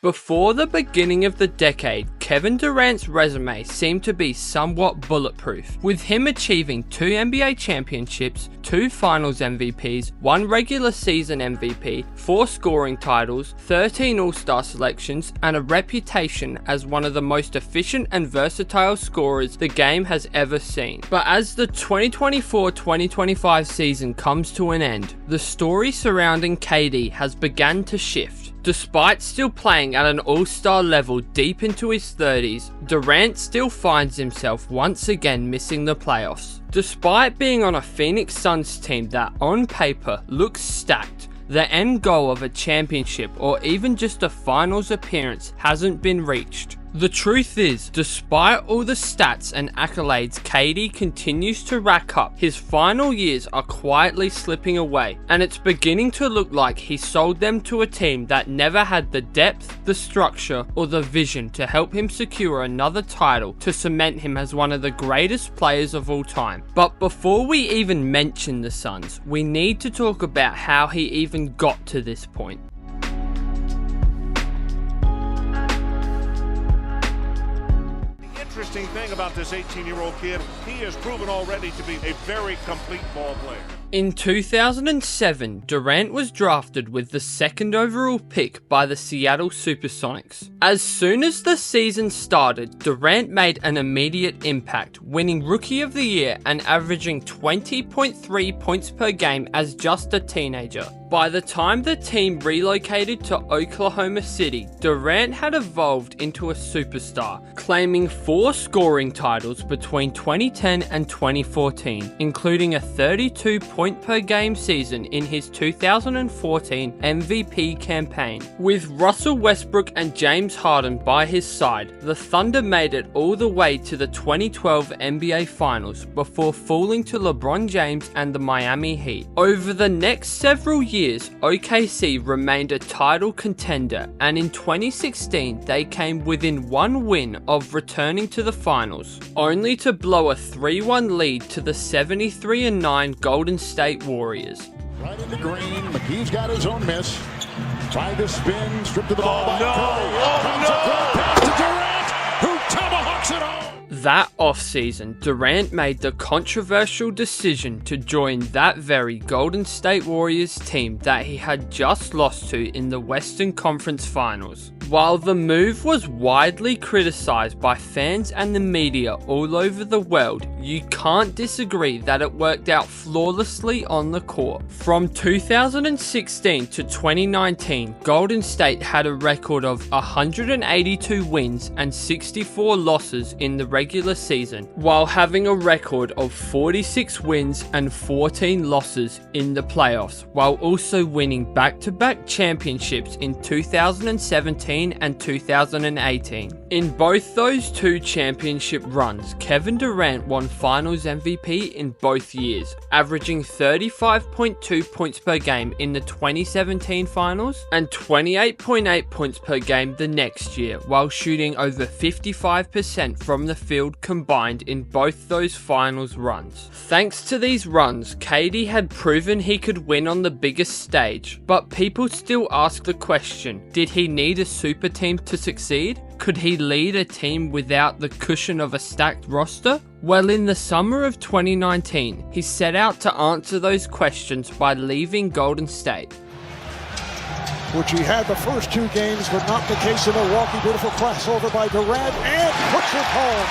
Before the beginning of the decade, Kevin Durant's resume seemed to be somewhat bulletproof, with him achieving 2 NBA championships, 2 Finals MVPs, 1 regular season MVP, 4 scoring titles, 13 All-Star selections, and a reputation as one of the most efficient and versatile scorers the game has ever seen. But as the 2024-2025 season comes to an end, the story surrounding KD has begun to shift. Despite still playing at an all-star level deep into his 30s, Durant still finds himself once again missing the playoffs. Despite being on a Phoenix Suns team that on paper looks stacked, the end goal of a championship or even just a finals appearance hasn't been reached. The truth is, despite all the stats and accolades KD continues to rack up, his final years are quietly slipping away, and it's beginning to look like he sold them to a team that never had the depth, the structure, or the vision to help him secure another title to cement him as one of the greatest players of all time. But before we even mention the Suns, we need to talk about how he even got to this point. Interesting thing about this 18-year-old kid, he has proven already to be a very complete ball player. In 2007, Durant was drafted with the 2nd overall pick by the Seattle Supersonics. As soon as the season started, Durant made an immediate impact, winning Rookie of the Year and averaging 20.3 points per game as just a teenager. By the time the team relocated to Oklahoma City, Durant had evolved into a superstar, claiming 4 scoring titles between 2010 and 2014, including a 32-point per game season in his 2014 MVP campaign. With Russell Westbrook and James Harden by his side, the Thunder made it all the way to the 2012 NBA Finals before falling to LeBron James and the Miami Heat. Over the next several years, OKC remained a title contender, and in 2016 they came within 1 win of returning to the finals, only to blow a 3-1 lead to the 73-9 Golden State Warriors. Right in the green, McGee's got his own miss. Tried to spin, stripped of the ball by Curry. Pass to Durant, who tomahawks it home. That offseason, Durant made the controversial decision to join that very Golden State Warriors team that he had just lost to in the Western Conference Finals. While the move was widely criticized by fans and the media all over the world, you can't disagree that it worked out flawlessly on the court. From 2016 to 2019, Golden State had a record of 182 wins and 64 losses in the regular season, while having a record of 46 wins and 14 losses in the playoffs, while also winning back-to-back championships in 2017 and 2018. In both those 2 championship runs, Kevin Durant won Finals MVP in both years, averaging 35.2 points per game in the 2017 Finals and 28.8 points per game the next year, while shooting over 55% from the field combined in both those Finals runs. Thanks to these runs, KD had proven he could win on the biggest stage, but people still ask the question, did he need a super team to succeed? Could he lead a team without the cushion of a stacked roster? Well, in the summer of 2019, he set out to answer those questions by leaving Golden State, Which he had the first 2 games, but not the case in Milwaukee. Beautiful crossover by Durant and puts it home.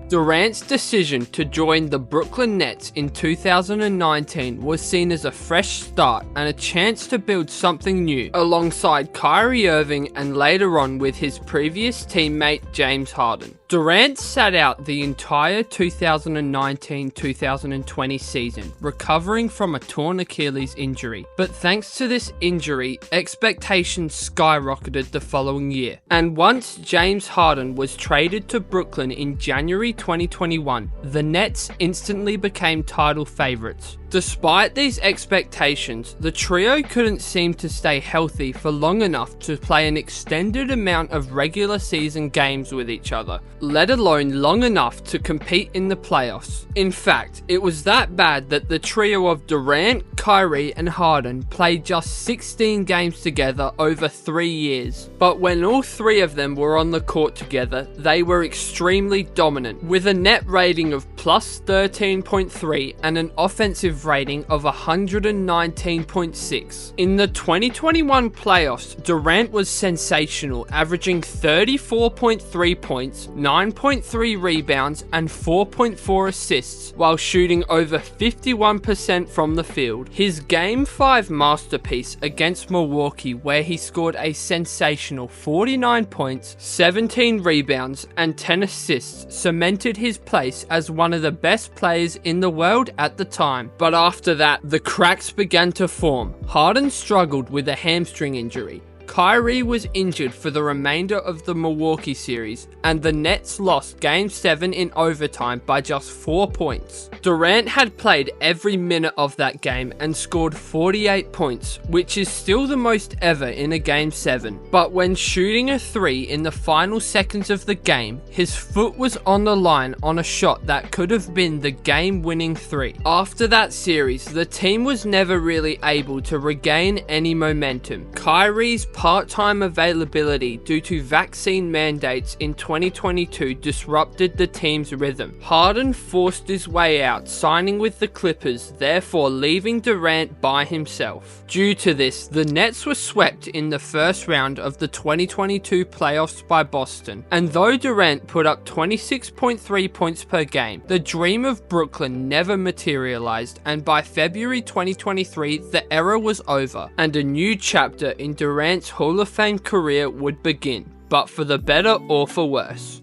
Durant's decision to join the Brooklyn Nets in 2019 was seen as a fresh start and a chance to build something new, alongside Kyrie Irving and later on with his previous teammate James Harden. Durant sat out the entire 2019-2020 season, recovering from a torn Achilles injury. But thanks to this injury, expectations skyrocketed the following year. And once James Harden was traded to Brooklyn in January 2021, the Nets instantly became title favorites. Despite these expectations, the trio couldn't seem to stay healthy for long enough to play an extended amount of regular season games with each other, let alone long enough to compete in the playoffs. In fact, it was that bad that the trio of Durant, Kyrie and Harden played just 16 games together over 3 years. But when all three of them were on the court together, they were extremely dominant, with a net rating of plus 13.3 and an offensive rating of 119.6. In the 2021 playoffs, Durant was sensational, averaging 34.3 points, 9.3 rebounds and 4.4 assists, while shooting over 51% from the field. His Game 5 masterpiece against Milwaukee, where he scored a sensational 49 points, 17 rebounds and 10 assists, cemented his place as one of the best players in the world at the time. But after that, the cracks began to form. Harden struggled with a hamstring injury. Kyrie was injured for the remainder of the Milwaukee series, and the Nets lost Game 7 in overtime by just 4 points. Durant had played every minute of that game and scored 48 points, which is still the most ever in a Game 7. But when shooting a 3 in the final seconds of the game, his foot was on the line on a shot that could have been the game-winning 3. After that series, the team was never really able to regain any momentum. Kyrie's part-time availability due to vaccine mandates in 2022 disrupted the team's rhythm. Harden forced his way out, signing with the Clippers, therefore leaving Durant by himself. Due to this, the Nets were swept in the first round of the 2022 playoffs by Boston, and though Durant put up 26.3 points per game, the dream of Brooklyn never materialized, and by February 2023, the era was over, and a new chapter in Durant's Hall of Fame career would begin, but for the better or for worse.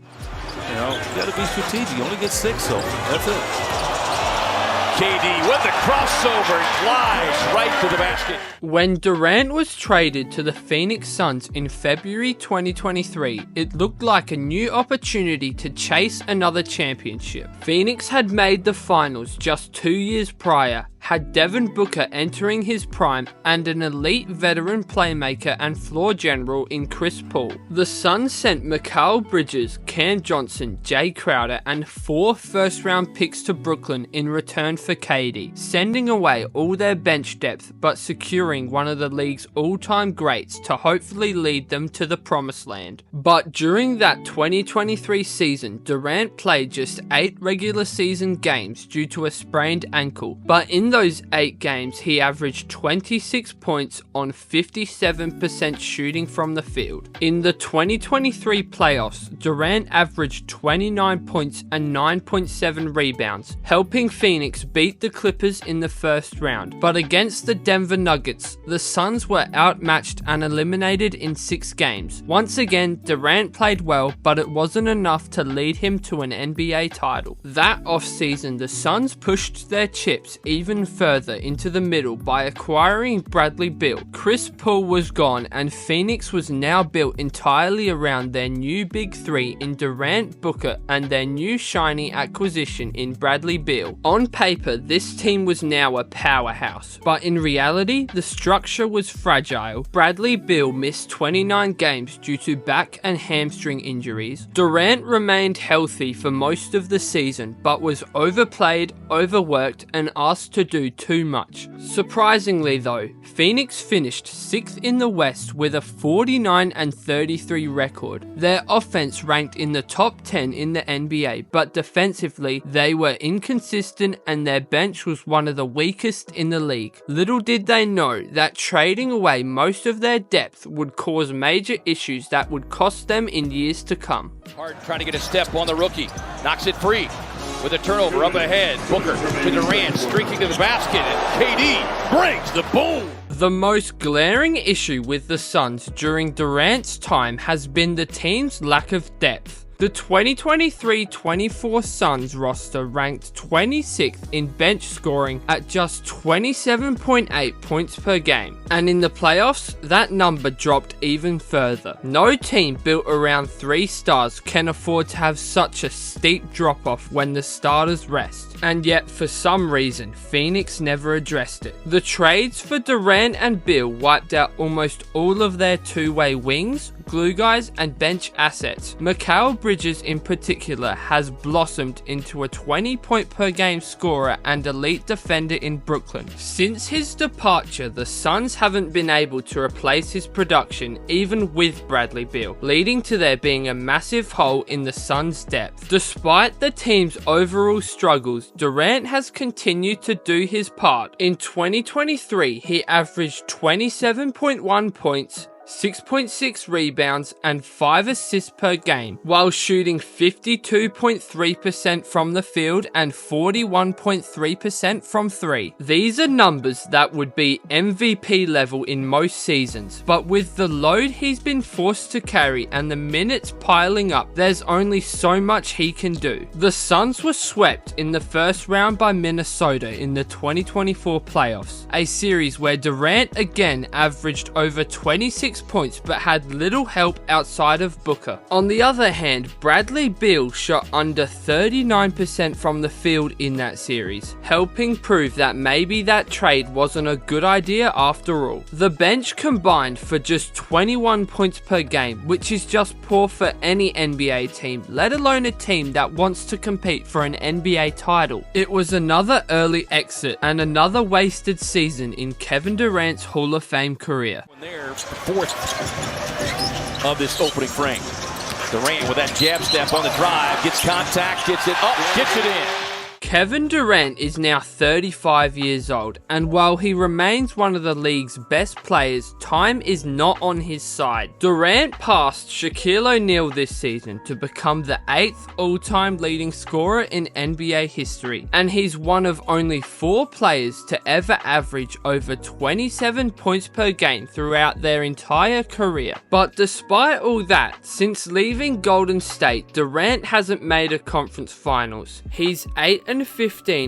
You know, you gotta be strategic. You only get 6, so that's it. KD with the crossover, flies right to the basket. When Durant was traded to the Phoenix Suns in February 2023, it looked like a new opportunity to chase another championship. Phoenix had made the finals just 2 years prior, had Devin Booker entering his prime, and an elite veteran playmaker and floor general in Chris Paul. The Suns sent Mikal Bridges, Cam Johnson, Jay Crowder, and 4 first-round picks to Brooklyn in return for KD, sending away all their bench depth but securing one of the league's all-time greats to hopefully lead them to the promised land. But during that 2023 season, Durant played just 8 regular season games due to a sprained ankle, but in those 8 games, he averaged 26 points on 57% shooting from the field. In the 2023 playoffs, Durant averaged 29 points and 9.7 rebounds, helping Phoenix beat the Clippers in the first round. But against the Denver Nuggets, the Suns were outmatched and eliminated in 6 games. Once again, Durant played well, but it wasn't enough to lead him to an NBA title. That offseason, the Suns pushed their chips even further into the middle by acquiring Bradley Beal. Chris Paul was gone, and Phoenix was now built entirely around their new big 3 in Durant, Booker, and their new shiny acquisition in Bradley Beal. On paper, this team was now a powerhouse, but in reality, the structure was fragile. Bradley Beal missed 29 games due to back and hamstring injuries. Durant remained healthy for most of the season, but was overplayed, overworked, and asked to do too much. Surprisingly though, Phoenix finished 6th in the West with a 49-33 record. Their offense ranked in the top 10 in the NBA, but defensively they were inconsistent and their bench was one of the weakest in the league. Little did they know that trading away most of their depth would cause major issues that would cost them in years to come. Harden trying to get a step on the rookie, knocks it free. With a turnover up ahead, Booker to Durant, streaking to the basket, and KD brings the boom. The most glaring issue with the Suns during Durant's time has been the team's lack of depth. The 2023-24 Suns roster ranked 26th in bench scoring at just 27.8 points per game, and in the playoffs, that number dropped even further. No team built around 3 stars can afford to have such a steep drop-off when the starters rest, and yet for some reason, Phoenix never addressed it. The trades for Durant and Beal wiped out almost all of their two-way wings, glue guys, and bench assets. Mikal Bridges in particular has blossomed into a 20-point per game scorer and elite defender in Brooklyn. Since his departure, the Suns haven't been able to replace his production even with Bradley Beal, leading to there being a massive hole in the Suns' depth. Despite the team's overall struggles, Durant has continued to do his part. In 2023, he averaged 27.1 points, 6.6 rebounds, and 5 assists per game, while shooting 52.3% from the field and 41.3% from 3. These are numbers that would be MVP level in most seasons, but with the load he's been forced to carry and the minutes piling up, there's only so much he can do. The Suns were swept in the first round by Minnesota in the 2024 playoffs, a series where Durant again averaged over 26 points but had little help outside of Booker. On the other hand, Bradley Beal shot under 39% from the field in that series, helping prove that maybe that trade wasn't a good idea after all. The bench combined for just 21 points per game, which is just poor for any NBA team, let alone a team that wants to compete for an NBA title. It was another early exit and another wasted season in Kevin Durant's Hall of Fame career. There, fourth of this opening frame. Durant with that jab step on the drive, gets contact, gets it up, gets it in. Kevin Durant is now 35 years old, and while he remains one of the league's best players, time is not on his side. Durant passed Shaquille O'Neal this season to become the 8th all-time leading scorer in NBA history, and he's one of only 4 players to ever average over 27 points per game throughout their entire career. But despite all that, since leaving Golden State, Durant hasn't made a conference finals. He's 8-15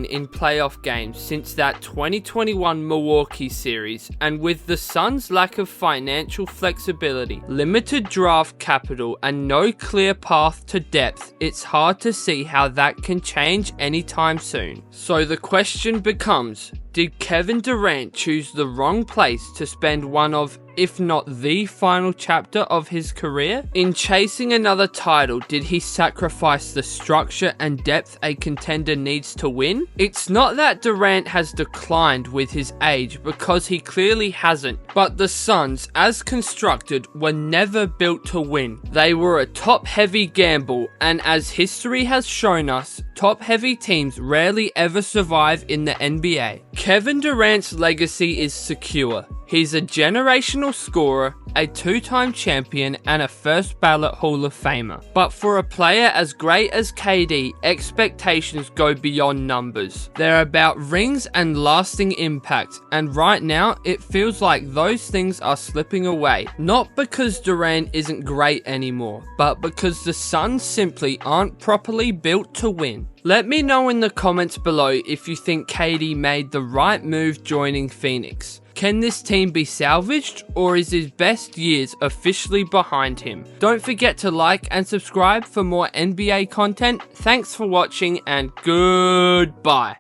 in playoff games since that 2021 Milwaukee series, and with the Suns' lack of financial flexibility, limited draft capital, and no clear path to depth, it's hard to see how that can change anytime soon. So the question becomes, did Kevin Durant choose the wrong place to spend one of, if not the final chapter of his career? In chasing another title, did he sacrifice the structure and depth a contender needs to win? It's not that Durant has declined with his age, because he clearly hasn't, but the Suns, as constructed, were never built to win. They were a top-heavy gamble, and as history has shown us, top-heavy teams rarely ever survive in the NBA. Kevin Durant's legacy is secure. He's a generational scorer, a 2-time champion, and a first-ballot Hall of Famer. But for a player as great as KD, expectations go beyond numbers. They're about rings and lasting impact, and right now, it feels like those things are slipping away. Not because Durant isn't great anymore, but because the Suns simply aren't properly built to win. Let me know in the comments below if you think KD made the right move joining Phoenix. Can this team be salvaged, or is his best years officially behind him? Don't forget to like and subscribe for more NBA content. Thanks for watching, and goodbye.